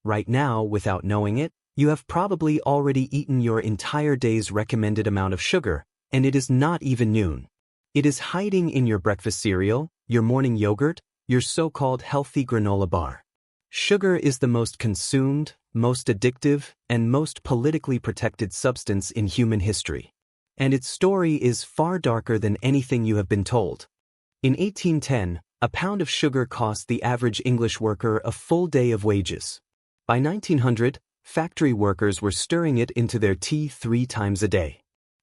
Right now, without knowing it, you have probably already eaten your entire day's recommended amount of sugar, and it is not even noon. It is hiding in your breakfast cereal, your morning yogurt, your so-called healthy granola bar. Sugar is the most consumed, most addictive, and most politically protected substance in human history. And its story is far darker than anything you have been told. In 1810, a pound of sugar cost the average English worker a full day of wages. By 1900, factory workers were stirring it into their tea 3 times a day.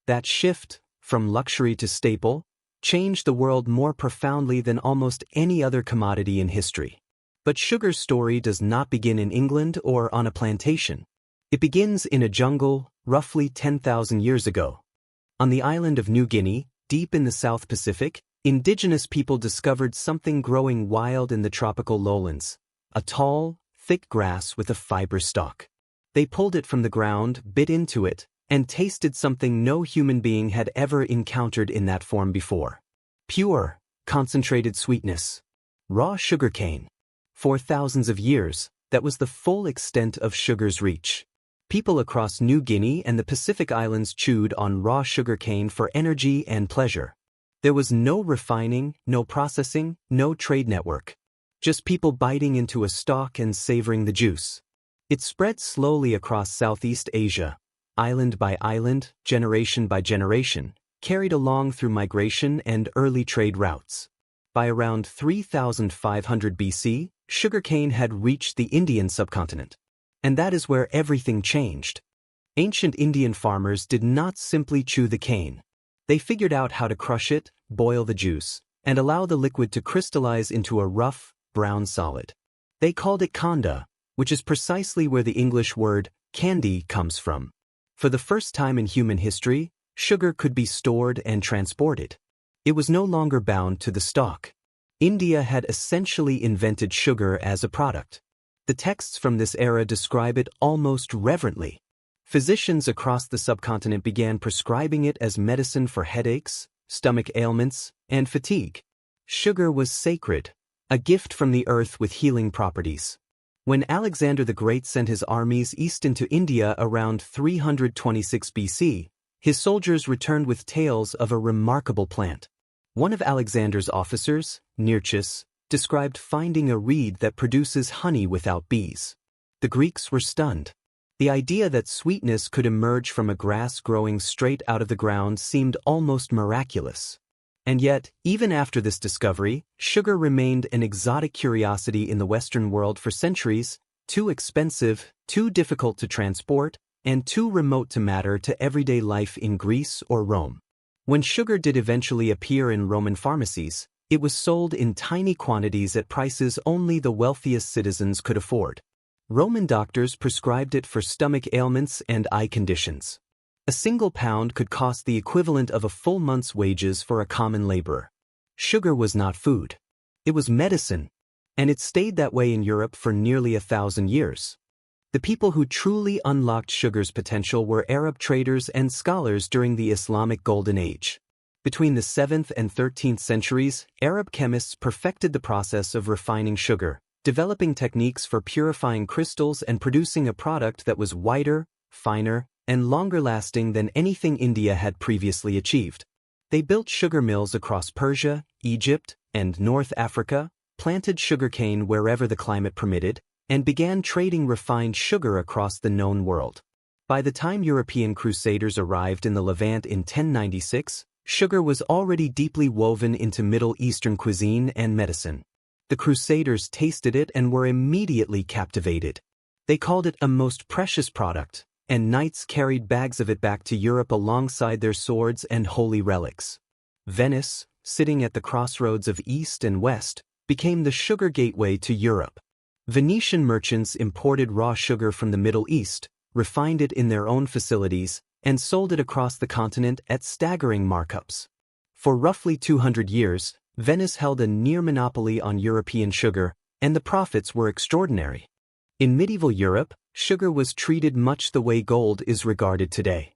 That shift, from luxury to staple, changed the world more profoundly than almost any other commodity in history. But sugar's story does not begin in England or on a plantation. It begins in a jungle, roughly 10,000 years ago. On the island of New Guinea, deep in the South Pacific, indigenous people discovered something growing wild in the tropical lowlands, a tall, thick grass with a fibrous stalk. They pulled it from the ground, bit into it, and tasted something no human being had ever encountered in that form before. Pure, concentrated sweetness. Raw sugarcane. For thousands of years, that was the full extent of sugar's reach. People across New Guinea and the Pacific Islands chewed on raw sugarcane for energy and pleasure. There was no refining, no processing, no trade network. Just people biting into a stalk and savoring the juice. It spread slowly across Southeast Asia, island by island, generation by generation, carried along through migration and early trade routes. By around 3,500 BC, sugarcane had reached the Indian subcontinent. And that is where everything changed. Ancient Indian farmers did not simply chew the cane. They figured out how to crush it, boil the juice, and allow the liquid to crystallize into a rough, brown solid. They called it khanda, which is precisely where the English word candy comes from. For the first time in human history, sugar could be stored and transported. It was no longer bound to the stalk. India had essentially invented sugar as a product. The texts from this era describe it almost reverently. Physicians across the subcontinent began prescribing it as medicine for headaches, stomach ailments, and fatigue. Sugar was sacred, a gift from the earth with healing properties. When Alexander the Great sent his armies east into India around 326 BC, his soldiers returned with tales of a remarkable plant. One of Alexander's officers, Nearchus, described finding a reed that produces honey without bees. The Greeks were stunned. The idea that sweetness could emerge from a grass growing straight out of the ground seemed almost miraculous. And yet, even after this discovery, sugar remained an exotic curiosity in the Western world for centuries, too expensive, too difficult to transport, and too remote to matter to everyday life in Greece or Rome. When sugar did eventually appear in Roman pharmacies, it was sold in tiny quantities at prices only the wealthiest citizens could afford. Roman doctors prescribed it for stomach ailments and eye conditions. A single pound could cost the equivalent of a full month's wages for a common laborer. Sugar was not food. It was medicine, and it stayed that way in Europe for nearly 1,000 years. The people who truly unlocked sugar's potential were Arab traders and scholars during the Islamic Golden Age. Between the 7th and 13th centuries, Arab chemists perfected the process of refining sugar, developing techniques for purifying crystals and producing a product that was whiter, finer, and longer-lasting than anything India had previously achieved. They built sugar mills across Persia, Egypt, and North Africa, planted sugarcane wherever the climate permitted, and began trading refined sugar across the known world. By the time European crusaders arrived in the Levant in 1096, sugar was already deeply woven into Middle Eastern cuisine and medicine. The crusaders tasted it and were immediately captivated. They called it a most precious product, and knights carried bags of it back to Europe alongside their swords and holy relics. Venice, sitting at the crossroads of East and West, became the sugar gateway to Europe. Venetian merchants imported raw sugar from the Middle East, refined it in their own facilities, and sold it across the continent at staggering markups. For roughly 200 years, Venice held a near monopoly on European sugar, and the profits were extraordinary. In medieval Europe, sugar was treated much the way gold is regarded today.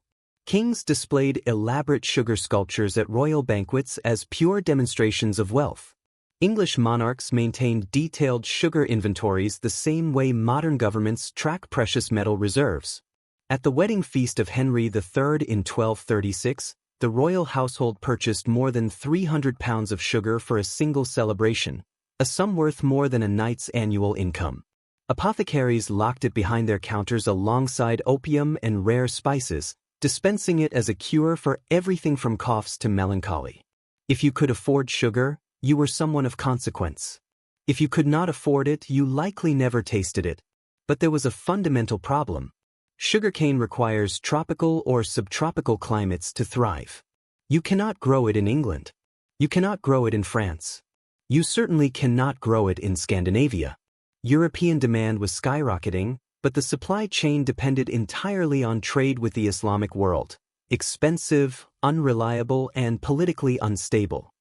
Kings displayed elaborate sugar sculptures at royal banquets as pure demonstrations of wealth. English monarchs maintained detailed sugar inventories the same way modern governments track precious metal reserves. At the wedding feast of Henry III in 1236, the royal household purchased more than 300 pounds of sugar for a single celebration, a sum worth more than a knight's annual income. Apothecaries locked it behind their counters alongside opium and rare spices, dispensing it as a cure for everything from coughs to melancholy. If you could afford sugar, you were someone of consequence. If you could not afford it, you likely never tasted it. But there was a fundamental problem. Sugarcane requires tropical or subtropical climates to thrive. You cannot grow it in England. You cannot grow it in France. You certainly cannot grow it in Scandinavia. European demand was skyrocketing, but the supply chain depended entirely on trade with the Islamic world, expensive, unreliable, and politically unstable.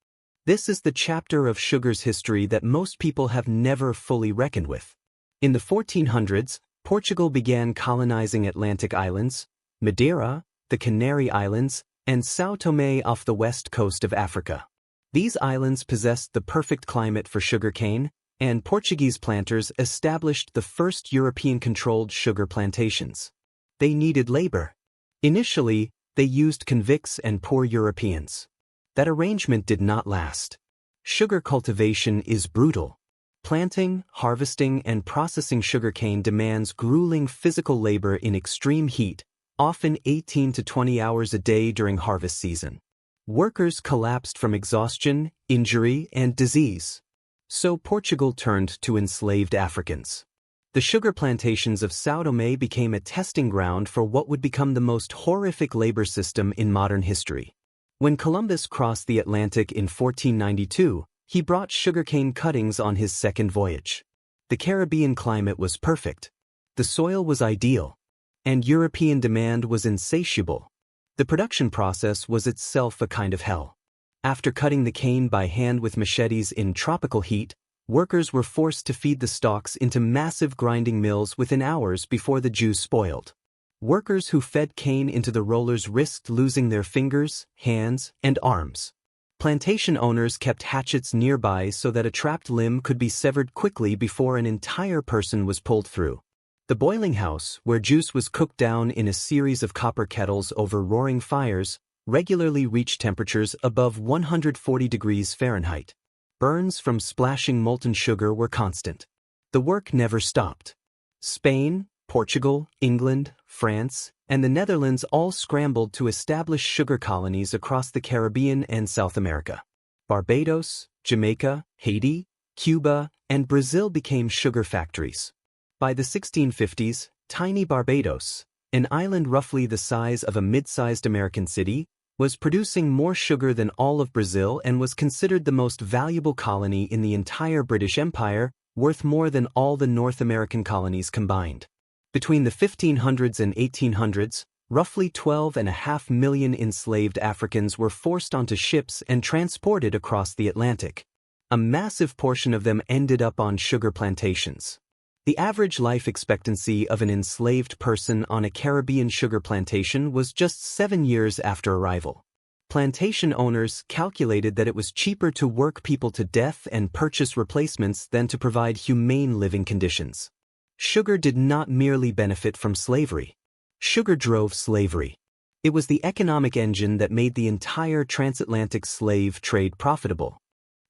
This is the chapter of sugar's history that most people have never fully reckoned with. In the 1400s, Portugal began colonizing Atlantic islands, Madeira, the Canary Islands, and São Tomé off the west coast of Africa. These islands possessed the perfect climate for sugarcane, and Portuguese planters established the first European-controlled sugar plantations. They needed labor. Initially, they used convicts and poor Europeans. That arrangement did not last. Sugar cultivation is brutal. Planting, harvesting, and processing sugarcane demands grueling physical labor in extreme heat, often 18 to 20 hours a day during harvest season. Workers collapsed from exhaustion, injury, and disease. So Portugal turned to enslaved Africans. The sugar plantations of São Tomé became a testing ground for what would become the most horrific labor system in modern history. When Columbus crossed the Atlantic in 1492, he brought sugarcane cuttings on his second voyage. The Caribbean climate was perfect. The soil was ideal. And European demand was insatiable. The production process was itself a kind of hell. After cutting the cane by hand with machetes in tropical heat, workers were forced to feed the stalks into massive grinding mills within hours before the juice spoiled. Workers who fed cane into the rollers risked losing their fingers, hands, and arms. Plantation owners kept hatchets nearby so that a trapped limb could be severed quickly before an entire person was pulled through. The boiling house, where juice was cooked down in a series of copper kettles over roaring fires, regularly reached temperatures above 140 degrees Fahrenheit. Burns from splashing molten sugar were constant. The work never stopped. Spain, Portugal, England, France, and the Netherlands all scrambled to establish sugar colonies across the Caribbean and South America. Barbados, Jamaica, Haiti, Cuba, and Brazil became sugar factories. By the 1650s, tiny Barbados, an island roughly the size of a mid-sized American city, was producing more sugar than all of Brazil and was considered the most valuable colony in the entire British Empire, worth more than all the North American colonies combined. Between the 1500s and 1800s, roughly 12.5 million enslaved Africans were forced onto ships and transported across the Atlantic. A massive portion of them ended up on sugar plantations. The average life expectancy of an enslaved person on a Caribbean sugar plantation was just 7 years after arrival. Plantation owners calculated that it was cheaper to work people to death and purchase replacements than to provide humane living conditions. Sugar did not merely benefit from slavery. Sugar drove slavery. It was the economic engine that made the entire transatlantic slave trade profitable.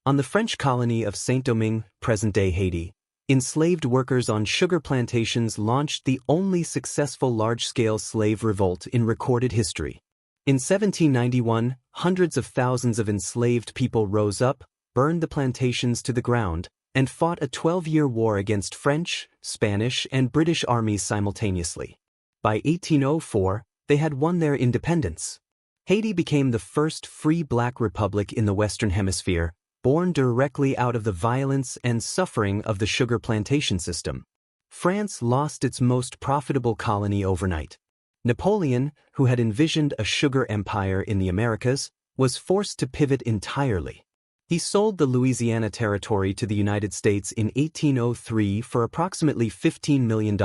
On the French colony of Saint-Domingue, present-day Haiti, enslaved workers on sugar plantations launched the only successful large-scale slave revolt in recorded history. In 1791, hundreds of thousands of enslaved people rose up, burned the plantations to the ground, and fought a 12-year war against French, Spanish, and British armies simultaneously. By 1804, they had won their independence. Haiti became the first free black republic in the Western Hemisphere, born directly out of the violence and suffering of the sugar plantation system. France lost its most profitable colony overnight. Napoleon, who had envisioned a sugar empire in the Americas, was forced to pivot entirely. He sold the Louisiana Territory to the United States in 1803 for approximately $15 million,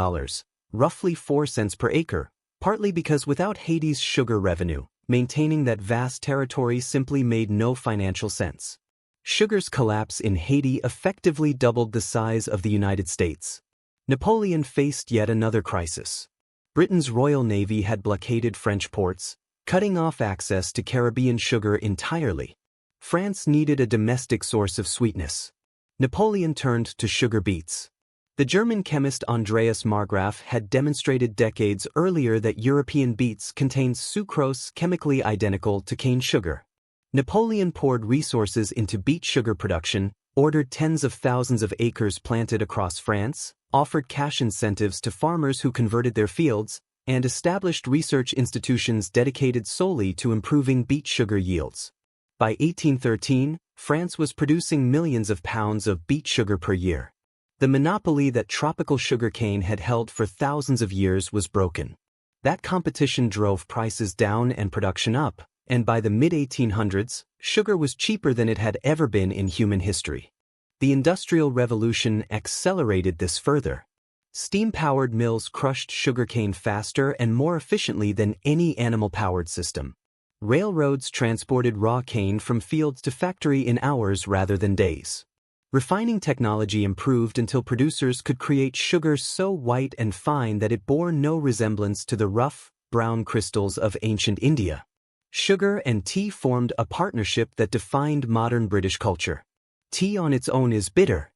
roughly 4 cents per acre, partly because without Haiti's sugar revenue, maintaining that vast territory simply made no financial sense. Sugar's collapse in Haiti effectively doubled the size of the United States. Napoleon faced yet another crisis. Britain's Royal Navy had blockaded French ports, cutting off access to Caribbean sugar entirely. France needed a domestic source of sweetness. Napoleon turned to sugar beets. The German chemist Andreas Marggraf had demonstrated decades earlier that European beets contained sucrose chemically identical to cane sugar. Napoleon poured resources into beet sugar production, ordered tens of thousands of acres planted across France, offered cash incentives to farmers who converted their fields, and established research institutions dedicated solely to improving beet sugar yields. By 1813, France was producing millions of pounds of beet sugar per year. The monopoly that tropical sugarcane had held for thousands of years was broken. That competition drove prices down and production up, and by the mid-1800s, sugar was cheaper than it had ever been in human history. The Industrial Revolution accelerated this further. Steam-powered mills crushed sugarcane faster and more efficiently than any animal-powered system. Railroads transported raw cane from fields to factory in hours rather than days. Refining technology improved until producers could create sugar so white and fine that it bore no resemblance to the rough, brown crystals of ancient India. Sugar and tea formed a partnership that defined modern British culture. Tea on its own is bitter.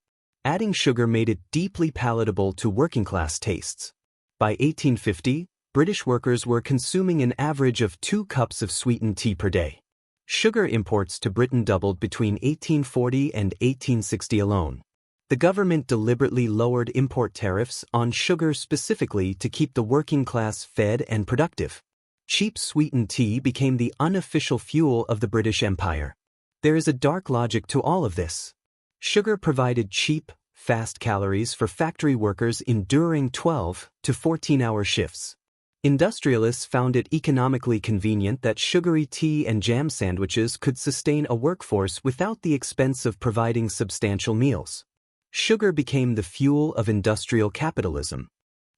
Adding sugar made it deeply palatable to working-class tastes. By 1850, British workers were consuming an average of 2 cups of sweetened tea per day. Sugar imports to Britain doubled between 1840 and 1860 alone. The government deliberately lowered import tariffs on sugar specifically to keep the working class fed and productive. Cheap sweetened tea became the unofficial fuel of the British Empire. There is a dark logic to all of this. Sugar provided cheap, fast calories for factory workers enduring 12 to 14-hour shifts. Industrialists found it economically convenient that sugary tea and jam sandwiches could sustain a workforce without the expense of providing substantial meals. Sugar became the fuel of industrial capitalism.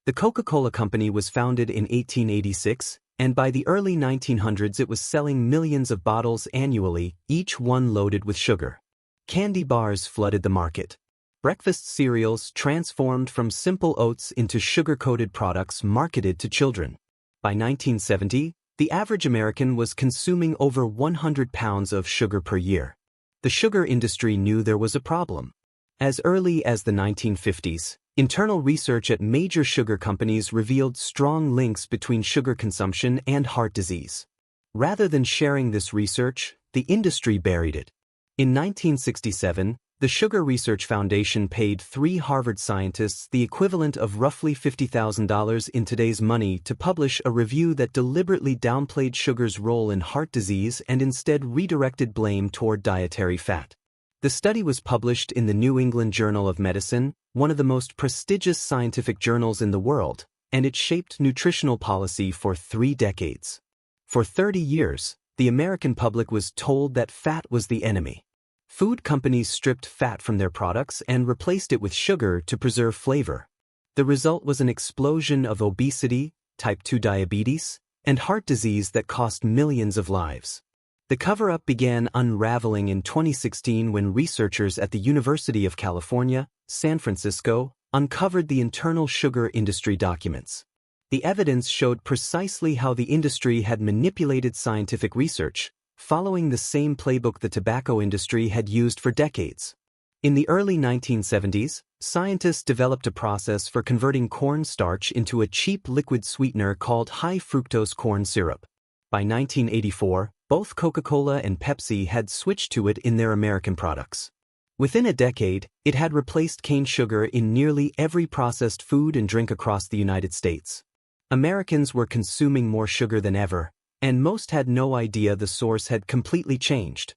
The Coca-Cola Company was founded in 1886, and by the early 1900s it was selling millions of bottles annually, each one loaded with sugar. Candy bars flooded the market. Breakfast cereals transformed from simple oats into sugar-coated products marketed to children. By 1970, the average American was consuming over 100 pounds of sugar per year. The sugar industry knew there was a problem. As early as the 1950s, internal research at major sugar companies revealed strong links between sugar consumption and heart disease. Rather than sharing this research, the industry buried it. In 1967, the Sugar Research Foundation paid 3 Harvard scientists the equivalent of roughly $50,000 in today's money to publish a review that deliberately downplayed sugar's role in heart disease and instead redirected blame toward dietary fat. The study was published in the New England Journal of Medicine, one of the most prestigious scientific journals in the world, and it shaped nutritional policy for 3 decades. For 30 years, the American public was told that fat was the enemy. Food companies stripped fat from their products and replaced it with sugar to preserve flavor. The result was an explosion of obesity, type 2 diabetes, and heart disease that cost millions of lives. The cover-up began unraveling in 2016 when researchers at the University of California, San Francisco, uncovered the internal sugar industry documents. The evidence showed precisely how the industry had manipulated scientific research, following the same playbook the tobacco industry had used for decades. In the early 1970s, scientists developed a process for converting corn starch into a cheap liquid sweetener called high-fructose corn syrup. By 1984, both Coca-Cola and Pepsi had switched to it in their American products. Within a decade, it had replaced cane sugar in nearly every processed food and drink across the United States. Americans were consuming more sugar than ever, and most had no idea the source had completely changed.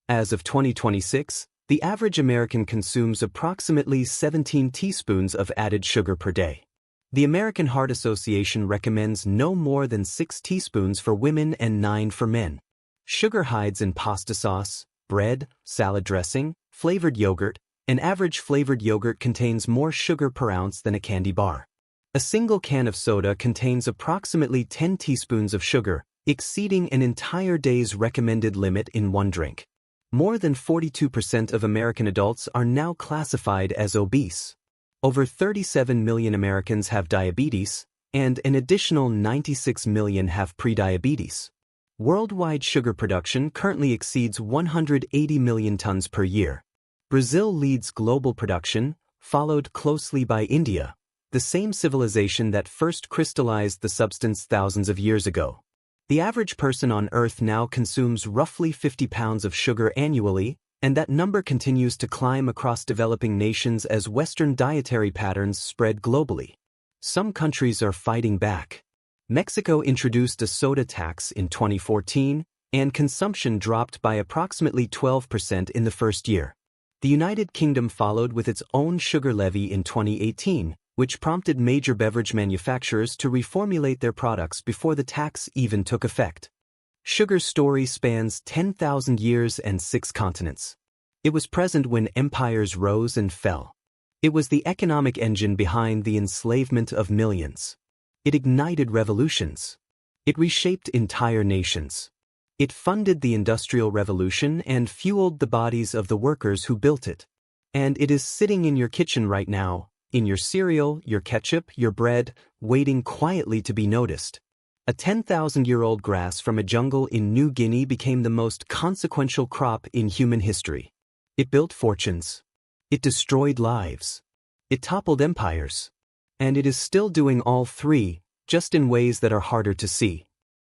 As of 2026, the average American consumes approximately 17 teaspoons of added sugar per day. The American Heart Association recommends no more than 6 teaspoons for women and 9 for men. Sugar hides in pasta sauce, bread, salad dressing, flavored yogurt. An average flavored yogurt contains more sugar per ounce than a candy bar. A single can of soda contains approximately 10 teaspoons of sugar, exceeding an entire day's recommended limit in one drink. More than 42% of American adults are now classified as obese. Over 37 million Americans have diabetes, and an additional 96 million have prediabetes. Worldwide sugar production currently exceeds 180 million tons per year. Brazil leads global production, followed closely by India, the same civilization that first crystallized the substance thousands of years ago. The average person on Earth now consumes roughly 50 pounds of sugar annually, and that number continues to climb across developing nations as Western dietary patterns spread globally. Some countries are fighting back. Mexico introduced a soda tax in 2014, and consumption dropped by approximately 12% in the first year. The United Kingdom followed with its own sugar levy in 2018, which prompted major beverage manufacturers to reformulate their products before the tax even took effect. Sugar's story spans 10,000 years and 6 continents. It was present when empires rose and fell. It was the economic engine behind the enslavement of millions. It ignited revolutions. It reshaped entire nations. It funded the Industrial Revolution and fueled the bodies of the workers who built it. And it is sitting in your kitchen right now, in your cereal, your ketchup, your bread, waiting quietly to be noticed. A 10,000-year-old grass from a jungle in New Guinea became the most consequential crop in human history. It built fortunes. It destroyed lives. It toppled empires. And it is still doing all three, just in ways that are harder to see.